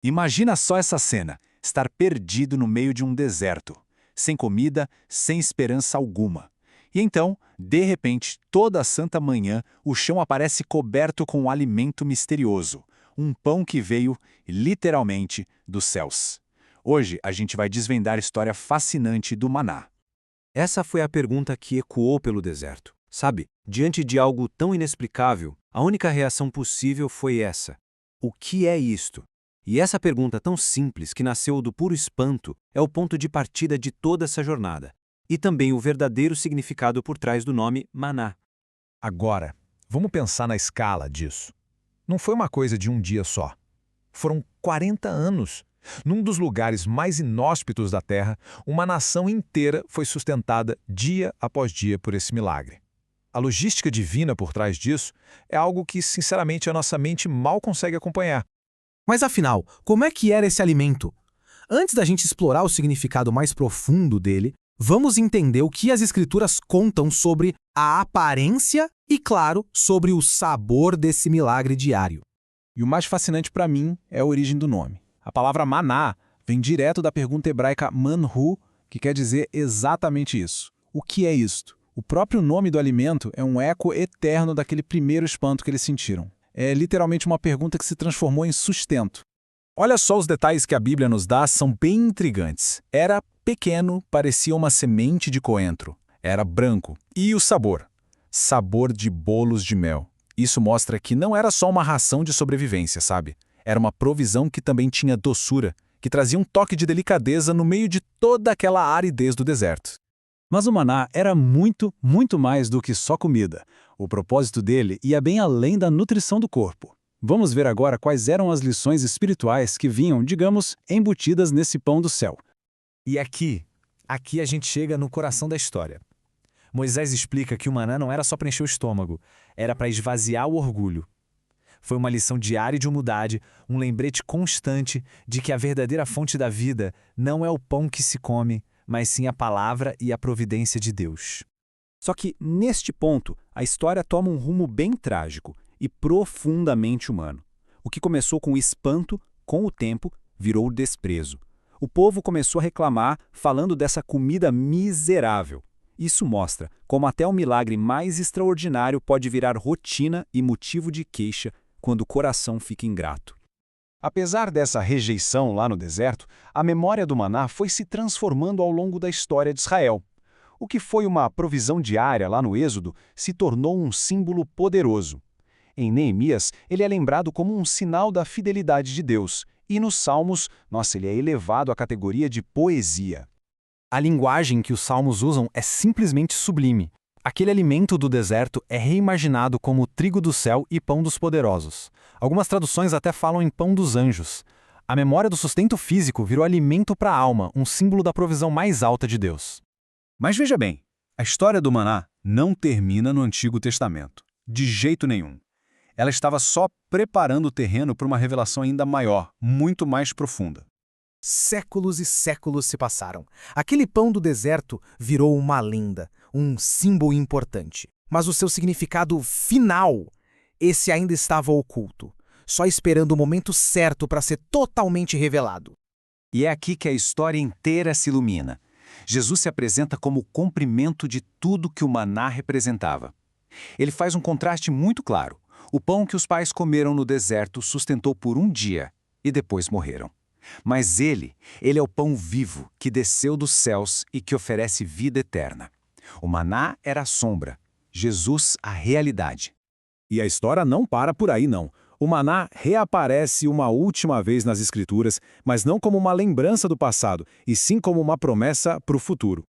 Imagina só essa cena, estar perdido no meio de um deserto, sem comida, sem esperança alguma. E então, de repente, toda santa manhã, o chão aparece coberto com um alimento misterioso, um pão que veio, literalmente, dos céus. Hoje, a gente vai desvendar a história fascinante do maná. Essa foi a pergunta que ecoou pelo deserto. Sabe, diante de algo tão inexplicável, a única reação possível foi essa: o que é isto? E essa pergunta tão simples que nasceu do puro espanto é o ponto de partida de toda essa jornada. E também o verdadeiro significado por trás do nome maná. Agora, vamos pensar na escala disso. Não foi uma coisa de um dia só. Foram 40 anos. Num dos lugares mais inóspitos da Terra, uma nação inteira foi sustentada dia após dia por esse milagre. A logística divina por trás disso é algo que, sinceramente, a nossa mente mal consegue acompanhar. Mas afinal, como é que era esse alimento? Antes da gente explorar o significado mais profundo dele, vamos entender o que as escrituras contam sobre a aparência e, claro, sobre o sabor desse milagre diário. E o mais fascinante para mim é a origem do nome. A palavra maná vem direto da pergunta hebraica manhu, que quer dizer exatamente isso. O que é isto? O próprio nome do alimento é um eco eterno daquele primeiro espanto que eles sentiram. É literalmente uma pergunta que se transformou em sustento. Olha só, os detalhes que a Bíblia nos dá são bem intrigantes. Era pequeno, parecia uma semente de coentro. Era branco. E o sabor? Sabor de bolos de mel. Isso mostra que não era só uma ração de sobrevivência, sabe? Era uma provisão que também tinha doçura, que trazia um toque de delicadeza no meio de toda aquela aridez do deserto. Mas o maná era muito, muito mais do que só comida. O propósito dele ia bem além da nutrição do corpo. Vamos ver agora quais eram as lições espirituais que vinham, digamos, embutidas nesse pão do céu. E aqui a gente chega no coração da história. Moisés explica que o maná não era só para encher o estômago, era para esvaziar o orgulho. Foi uma lição diária de humildade, um lembrete constante de que a verdadeira fonte da vida não é o pão que se come, mas sim a palavra e a providência de Deus. Só que, neste ponto, a história toma um rumo bem trágico e profundamente humano. O que começou com espanto, com o tempo, virou desprezo. O povo começou a reclamar, falando dessa comida miserável. Isso mostra como até o milagre mais extraordinário pode virar rotina e motivo de queixa quando o coração fica ingrato. Apesar dessa rejeição lá no deserto, a memória do maná foi se transformando ao longo da história de Israel. O que foi uma provisão diária lá no Êxodo se tornou um símbolo poderoso. Em Neemias, ele é lembrado como um sinal da fidelidade de Deus, e nos Salmos, ele é elevado à categoria de poesia. A linguagem que os salmos usam é simplesmente sublime. Aquele alimento do deserto é reimaginado como trigo do céu e pão dos poderosos. Algumas traduções até falam em pão dos anjos. A memória do sustento físico virou alimento para a alma, um símbolo da provisão mais alta de Deus. Mas veja bem, a história do maná não termina no Antigo Testamento. De jeito nenhum. Ela estava só preparando o terreno para uma revelação ainda maior, muito mais profunda. Séculos e séculos se passaram. Aquele pão do deserto virou uma lenda, um símbolo importante. Mas o seu significado final, esse ainda estava oculto, só esperando o momento certo para ser totalmente revelado. E é aqui que a história inteira se ilumina. Jesus se apresenta como o cumprimento de tudo que o maná representava. Ele faz um contraste muito claro. O pão que os pais comeram no deserto sustentou por um dia e depois morreram. Mas ele é o pão vivo que desceu dos céus e que oferece vida eterna. O maná era a sombra, Jesus a realidade. E a história não para por aí, não. O maná reaparece uma última vez nas Escrituras, mas não como uma lembrança do passado, e sim como uma promessa para o futuro.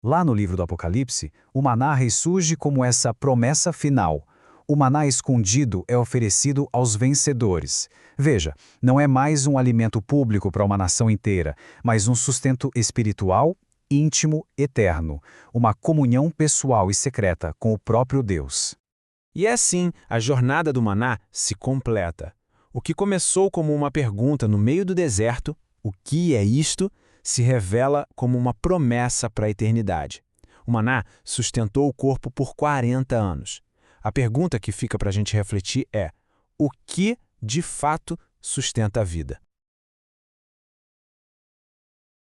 Lá no livro do Apocalipse, o maná ressurge como essa promessa final. O maná escondido é oferecido aos vencedores. Veja, não é mais um alimento público para uma nação inteira, mas um sustento espiritual, íntimo, eterno. Uma comunhão pessoal e secreta com o próprio Deus. E é assim, a jornada do maná se completa. O que começou como uma pergunta no meio do deserto, o que é isto, se revela como uma promessa para a eternidade. O maná sustentou o corpo por 40 anos. A pergunta que fica para a gente refletir é: o que, de fato, sustenta a vida?